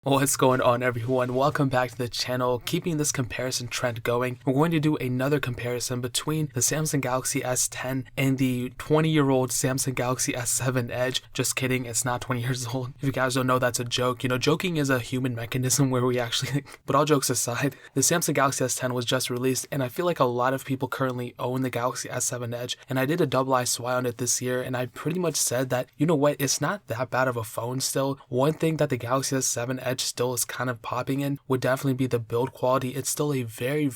What's going on, everyone? Welcome back to the channel. Keeping this comparison trend going, we're going to do another comparison between the Samsung Galaxy S10 and the 20-year-old Samsung Galaxy S7 Edge. Just kidding, it's not 20 years old. If you guys don't know, that's a joke. Joking is a human mechanism where we actually but all jokes aside, the Samsung Galaxy S10 was just released, and I feel like a lot of people currently own the Galaxy S7 Edge, and I did a double ISY on it this year, and I pretty much said that, you know what, it's not that bad of a phone still. One thing that the Galaxy S7 Edge still is kind of popping in would definitely be the build quality. It's still a very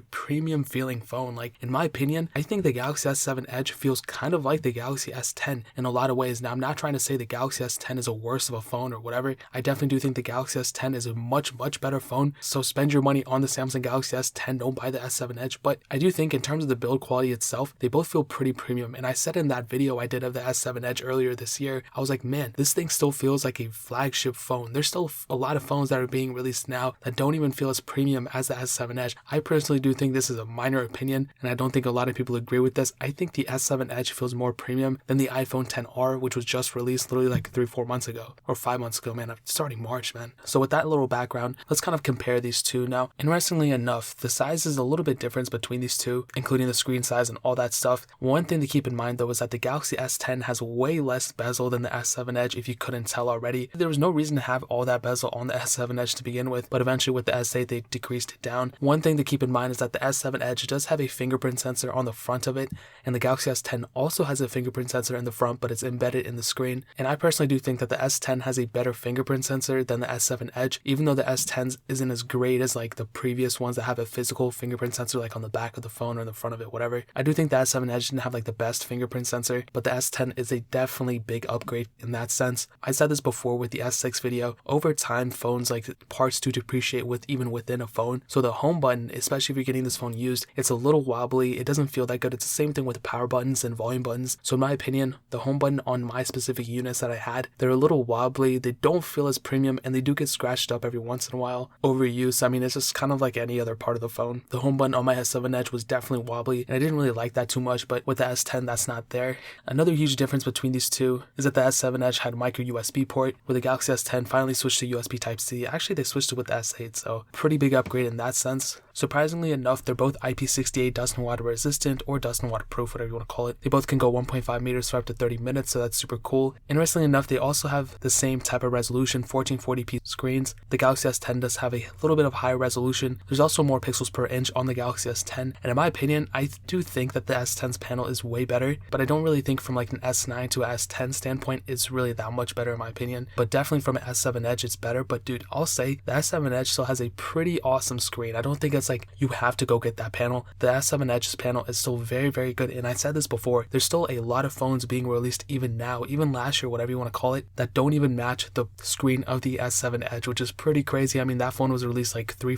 premium feeling phone. Like, in my opinion, I think the Galaxy S7 Edge feels kind of like the Galaxy S10 in a lot of ways. Now, I'm not trying to say the Galaxy S10 is a worse of a phone or whatever. I definitely do think the Galaxy S10 is a much better phone, so spend your money on the Samsung Galaxy S10, don't buy the S7 Edge. But I do think in terms of the build quality itself, they both feel pretty premium, and I said in that video I did of the S7 Edge earlier this year, I was like, man, this thing still feels like a flagship phone. There's still a lot of phones that are being released now that don't even feel as premium as the S7 Edge. I personally do think this is a minor opinion, and I don't think a lot of people agree with this. I think the S7 Edge feels more premium than the iPhone XR, which was just released literally like 3-4 months ago, or 5 months ago, man. Starting March, man. So with that little background, let's kind of compare these two. Now, interestingly enough, the size is a little bit different between these two, including the screen size and all that stuff. One thing to keep in mind though is that the Galaxy S10 has way less bezel than the S7 Edge, if you couldn't tell already. There was no reason to have all that bezel on the S7 Edge to begin with, but eventually with the S8 they decreased it down. One thing to keep in mind is that the S7 Edge does have a fingerprint sensor on the front of it, and the Galaxy S10 also has a fingerprint sensor in the front, but it's embedded in the screen. And I personally do think that the S10 has a better fingerprint sensor than the S7 Edge, even though the S10 isn't as great as like the previous ones that have a physical fingerprint sensor like on the back of the phone or in the front of it, whatever. I do think the S7 Edge didn't have like the best fingerprint sensor, but the S10 is a definitely big upgrade in that sense. I said this before with the S6 video, over time phones like parts do depreciate even within a phone. So the home button, especially if you're getting this phone used, it's a little wobbly. It doesn't feel that good. It's the same thing with power buttons and volume buttons. So in my opinion, the home button on my specific units that I had, they're a little wobbly. They don't feel as premium, and they do get scratched up every once in a while. Overuse, I mean, it's just kind of like any other part of the phone. The home button on my S7 Edge was definitely wobbly, and I didn't really like that too much, but with the S10, that's not there. Another huge difference between these two is that the S7 Edge had micro USB port, where the Galaxy S10 finally switched to USB Type-C. Actually, they switched it with the S8, so pretty big upgrade in that sense. Surprisingly enough, they're both IP68 dust and water resistant, or dust and waterproof, whatever you want to call it. They both can go 1.5 meters for up to 30 minutes, so that's super cool. Interestingly enough, they also have the same type of resolution, 1440p screens. The Galaxy S10 does have a little bit of higher resolution. There's also more pixels per inch on the Galaxy S10, and in my opinion, I do think that the S10's panel is way better, but I don't really think from like an S9 to a S10 standpoint it's really that much better in my opinion. But definitely from an S7 Edge it's better. But dude, I'll say the S7 Edge still has a pretty awesome screen. I don't think it's like you have to go get that panel. The S7 Edge's panel is still very good, and I said this before, there's still a lot of phones being released even now, even last year, whatever you want to call it, that don't even match the screen of the S7 Edge, which is pretty crazy. I mean, that phone was released like 3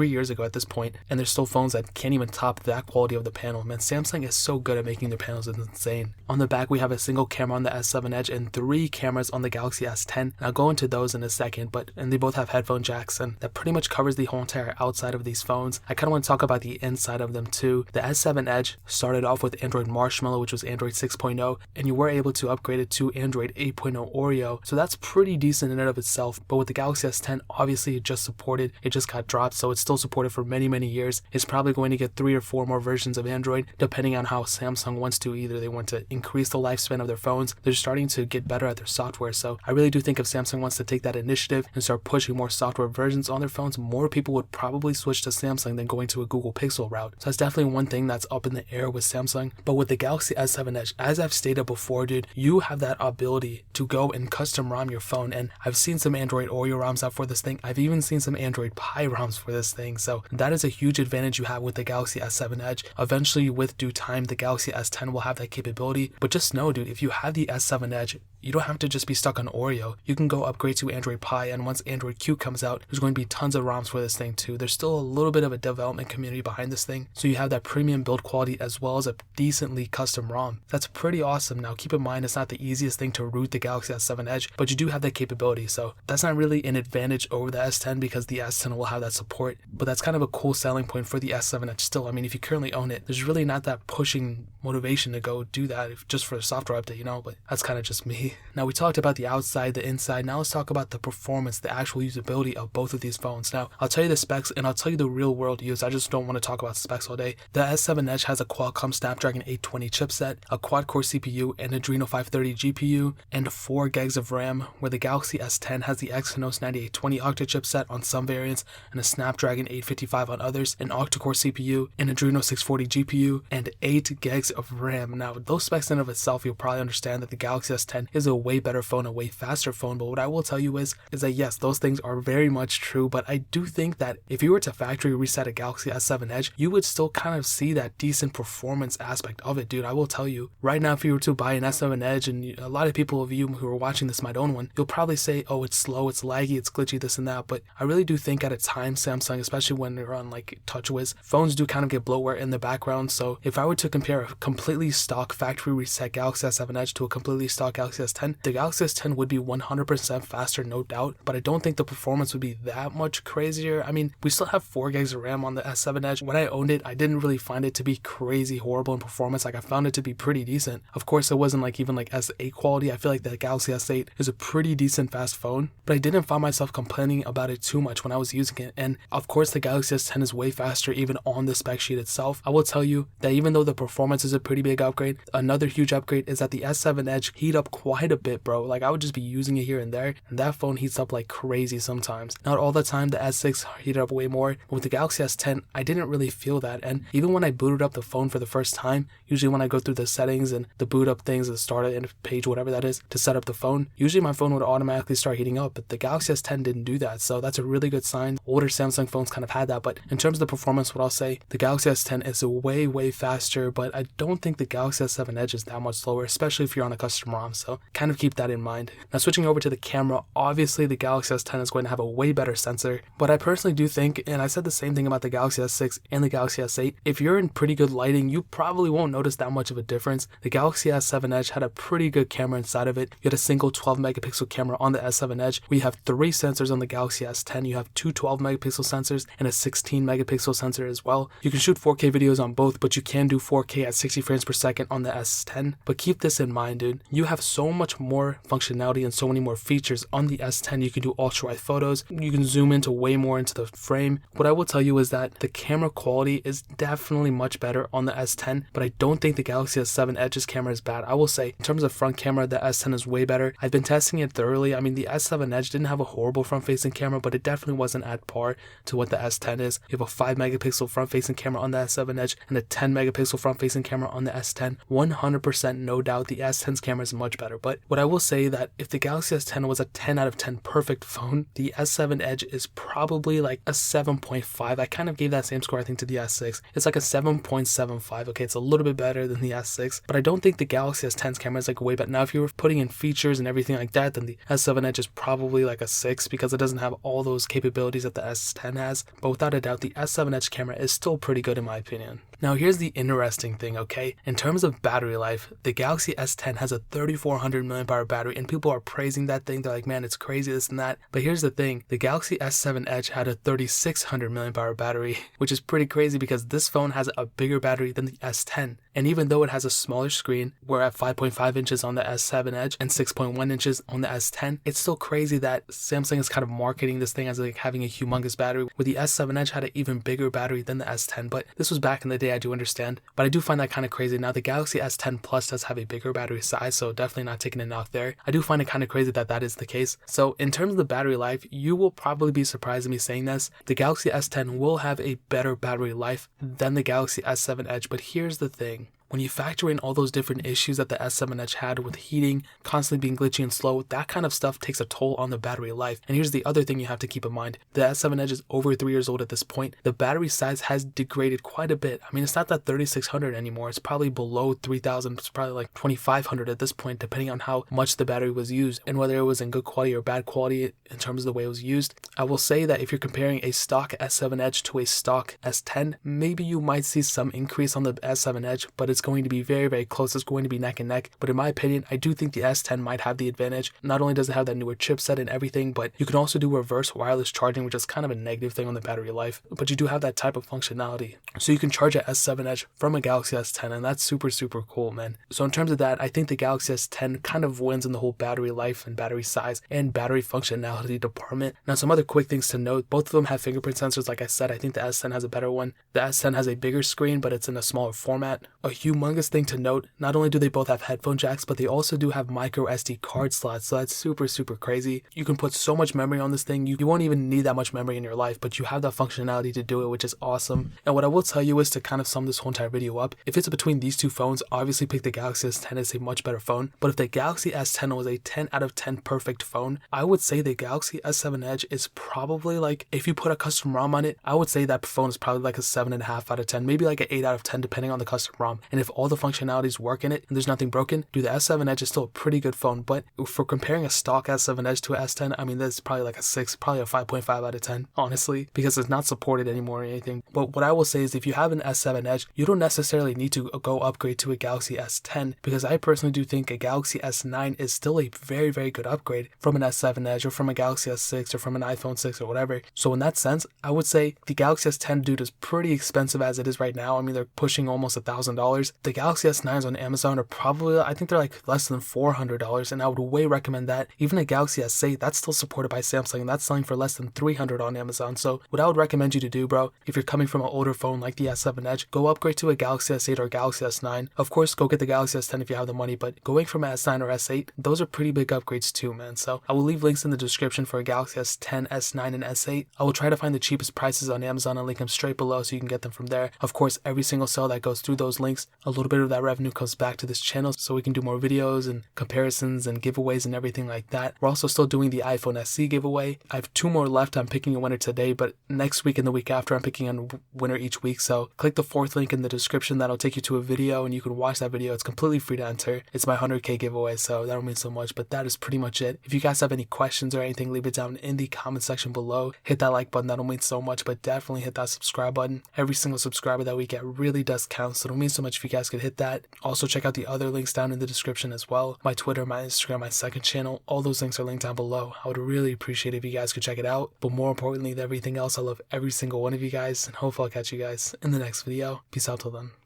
years ago at this point, and there's still phones that can't even top that quality of the panel. Man, Samsung is so good at making their panels, it's insane. On the back we have a single camera on the S7 Edge and 3 cameras on the Galaxy S10, and I'll go into those in a second, and they both have headphone jacks, and that pretty much covers the whole entire outside of these phones. I kind of want to talk about the inside of them too. The S7 Edge started off with Android Marshmallow, which was Android 6.0, and you were able to upgrade it to Android 8.0 Oreo, so that's pretty decent in and of itself. But with the Galaxy S10, obviously it just got dropped, so it's still supported for many years. It's probably going to get 3 or 4 more versions of Android, depending on how Samsung wants to. Either they want to increase the lifespan of their phones, they're starting to get better at their software, so I really do think if Samsung wants to take that initiative and start pushing more software versions on their phones, more people would probably switch to Samsung than going to a Google Pixel route. So that's definitely one thing that's up in the air with Samsung. But with the Galaxy S7 Edge, as I've stated before, dude, you have that ability to go and custom ROM your phone, and I've seen some Android Oreo ROMs out for this thing. I've even seen some Android Pie ROMs for this thing, so that is a huge advantage you have with the Galaxy S7 Edge. Eventually, with due time, the Galaxy S10 will have that capability, but just know, dude, if you have the S7 Edge, you don't have to just be stuck on Oreo. You can go upgrade to Android Pie, and once Android Q comes out, there's going to be tons of ROMs for this thing too. There's still a little bit of a development community behind this thing, so you have that premium build quality as well as a decently custom ROM. That's pretty awesome. Now keep in mind, it's not the easiest thing to root the Galaxy S7 Edge, but you do have that capability, so that's not really an advantage over the S10 because the S10 will have that support, but that's kind of a cool selling point for the S7 Edge still. I mean, if you currently own it, there's really not that pushing motivation to go do that just for a software update, but that's kind of just me. Now we talked about the outside, the inside, now let's talk about the performance experience the actual usability of both of these phones. Now, I'll tell you the specs and I'll tell you the real world use. I just don't want to talk about specs all day. The S7 Edge has a Qualcomm Snapdragon 820 chipset, a quad-core CPU, an Adreno 530 GPU, and 4 gigs of RAM, where the Galaxy S10 has the Exynos 9820 octa chipset on some variants and a Snapdragon 855 on others, an octa-core CPU, an Adreno 640 GPU, and 8 gigs of RAM. Now, those specs in and of itself, you'll probably understand that the Galaxy S10 is a way better phone, a way faster phone, but what I will tell you is that yes, those things are very much true, but I do think that if you were to factory reset a Galaxy S7 Edge, you would still kind of see that decent performance aspect of it, dude. I will tell you, right now, if you were to buy an S7 Edge, and a lot of people of you who are watching this might own one, you'll probably say, oh, it's slow, it's laggy, it's glitchy, this and that, but I really do think at a time, Samsung, especially when they're on like TouchWiz, phones do kind of get bloatware in the background, so if I were to compare a completely stock factory reset Galaxy S7 Edge to a completely stock Galaxy S10, the Galaxy S10 would be 100% faster, no doubt, but I don't think the performance would be that much crazier. I mean, we still have 4 gigs of RAM on the S7 Edge. When I owned it, I didn't really find it to be crazy horrible in performance. Like, I found it to be pretty decent. Of course, it wasn't like even like S8 quality. I feel like the Galaxy S8 is a pretty decent fast phone, but I didn't find myself complaining about it too much when I was using it. And of course, the Galaxy S10 is way faster even on the spec sheet itself. I will tell you that even though the performance is a pretty big upgrade, another huge upgrade is that the S7 Edge heat up quite a bit, bro. Like, I would just be using it here and there, and that phone heats up like crazy sometimes. Not all the time, the S6 heated up way more, but with the Galaxy S10, I didn't really feel that. And even when I booted up the phone for the first time, usually when I go through the settings and the boot up things, the start and page, whatever that is, to set up the phone, usually my phone would automatically start heating up, but the Galaxy S10 didn't do that, so that's a really good sign. Older Samsung phones kind of had that, but in terms of the performance, what I'll say, the Galaxy S10 is way faster, but I don't think the Galaxy S7 Edge is that much slower, especially if you're on a custom ROM, so kind of keep that in mind. Now, switching over to the camera, obviously the Galaxy S10 is going to have a way better sensor, but I personally do think, and I said the same thing about the Galaxy S6 and the Galaxy S8, if you're in pretty good lighting, you probably won't notice that much of a difference. The Galaxy S7 Edge had a pretty good camera inside of it. You had a single 12 megapixel camera on the S7 Edge. We have 3 sensors on the Galaxy S10. You have 2 12 megapixel sensors and a 16 megapixel sensor as well. You can shoot 4K videos on both, but you can do 4K at 60 frames per second on the S10. But keep this in mind, dude. You have so much more functionality and so many more features on the S10. You can do ultra wide photos. You can zoom into way more into the frame. What I will tell you is that the camera quality is definitely much better on the S10, but I don't think the Galaxy S7 Edge's camera is bad. I will say, in terms of front camera, the S10 is way better. I've been testing it thoroughly. I mean, the S7 Edge didn't have a horrible front-facing camera, but it definitely wasn't at par to what the S10 is. You have a 5 megapixel front-facing camera on the S7 Edge and a 10 megapixel front-facing camera on the S10. 100% no doubt the S10's camera is much better, but what I will say that if the Galaxy S10 was a 10 out of 10 perfect phone, the S7 Edge is probably like a 7.5. I kind of gave that same score, I think, to the S6. It's like a 7.75. Okay, it's a little bit better than the S6, but I don't think the Galaxy S10's camera is like way better. Now, if you were putting in features and everything like that, then the S7 Edge is probably like a 6 because it doesn't have all those capabilities that the S10 has, but without a doubt, the S7 Edge camera is still pretty good in my opinion. Now, here's the interesting thing, okay? In terms of battery life, the Galaxy S10 has a 3400 mAh battery, and people are praising that thing. They're like, man, it's crazy, this and that. But here's the thing, the Galaxy S7 Edge had a 3600 mAh battery, which is pretty crazy because this phone has a bigger battery than the S10. And even though it has a smaller screen, we're at 5.5 inches on the S7 Edge and 6.1 inches on the S10, it's still crazy that Samsung is kind of marketing this thing as like having a humongous battery, where the S7 Edge had an even bigger battery than the S10, but this was back in the day, I do understand, but I do find that kind of crazy. Now, the Galaxy S10 Plus does have a bigger battery size, so definitely not taking a knock there. I do find it kind of crazy that that is the case. So in terms of the battery life, you will probably be surprised at me saying this, the Galaxy S10 will have a better battery life than the Galaxy S7 Edge, but here's the thing. When you factor in all those different issues that the S7 Edge had with heating, constantly being glitchy and slow, that kind of stuff takes a toll on the battery life. And here's the other thing you have to keep in mind. The S7 Edge is over 3 years old at this point. The battery size has degraded quite a bit. I mean, it's not that 3600 anymore. It's probably below 3000. It's probably like 2500 at this point, depending on how much the battery was used and whether it was in good quality or bad quality in terms of the way it was used. I will say that if you're comparing a stock S7 Edge to a stock S10, maybe you might see some increase on the S7 Edge, but it's it's going to be very, very close. It's going to be neck and neck. But in my opinion, I do think the S10 might have the advantage. Not only does it have that newer chipset and everything, but you can also do reverse wireless charging, which is kind of a negative thing on the battery life. But you do have that type of functionality. So you can charge a S7 Edge from a Galaxy S10, and that's super, super cool, man. So in terms of that, I think the Galaxy S10 kind of wins in the whole battery life and battery size and battery functionality department. Now, some other quick things to note. Both of them have fingerprint sensors. Like I said, I think the S10 has a better one. The S10 has a bigger screen, but it's in a smaller format. A humongous thing to note, not only do they both have headphone jacks, but they also do have micro SD card slots. So that's super, super crazy. You can put so much memory on this thing. You won't even need that much memory in your life, but you have that functionality to do it, which is awesome. And what I will tell you is, to kind of sum this whole entire video up, if it's between these two phones, obviously pick the Galaxy S10. It's a much better phone. But if the Galaxy S10 was a 10 out of 10 perfect phone, I would say the Galaxy S7 Edge is probably like, if you put a custom ROM on it, I would say that phone is probably like a 7.5 out of 10, maybe like an 8 out of 10 depending on the custom ROM. And if all the functionalities work in it and there's nothing broken, dude, the S7 Edge is still a pretty good phone. But for comparing a stock S7 Edge to a S10, I mean, that's probably like a 6, probably a 5.5 out of 10, honestly, because it's not supported anymore or anything. But what I will say is, if you have an S7 Edge, you don't necessarily need to go upgrade to a Galaxy S10, because I personally do think a Galaxy S9 is still a very, very good upgrade from an S7 Edge or from a Galaxy S6 or from an iPhone 6 or whatever. So in that sense, I would say the Galaxy S10, dude, is pretty expensive as it is right now. I mean, they're pushing almost $1,000. The Galaxy S9s on Amazon are probably, I think they're like less than $400, and I would way recommend that. Even a Galaxy S8, that's still supported by Samsung, and that's selling for less than $300 on Amazon. So what I would recommend you to do, bro, if you're coming from an older phone like the S7 Edge, go upgrade to a Galaxy S8 or Galaxy S9. Of course, go get the Galaxy S10 if you have the money, but going from an S9 or S8, those are pretty big upgrades too, man. So I will leave links in the description for a Galaxy S10, S9, and S8. I will try to find the cheapest prices on Amazon and link them straight below so you can get them from there. Of course, every single sale that goes through those links, a little bit of that revenue comes back to this channel so we can do more videos and comparisons and giveaways and everything like that. We're also still doing the iPhone SE giveaway. I have 2 more left. I'm picking a winner today, but next week and the week after, I'm picking a winner each week. So click the 4th link in the description. That'll take you to a video and you can watch that video. It's completely free to enter. It's my 100K giveaway, so that'll mean so much. But that is pretty much it. If you guys have any questions or anything, leave it down in the comment section below. Hit that like button. That'll mean so much, but definitely hit that subscribe button. Every single subscriber that we get really does count, so it'll mean so much if you guys could hit that. Also, check out the other links down in the description as well. My Twitter, my Instagram, my second channel, all those links are linked down below. I would really appreciate it if you guys could check it out. But more importantly than everything else, I love every single one of you guys, and hopefully I'll catch you guys in the next video. Peace out till then.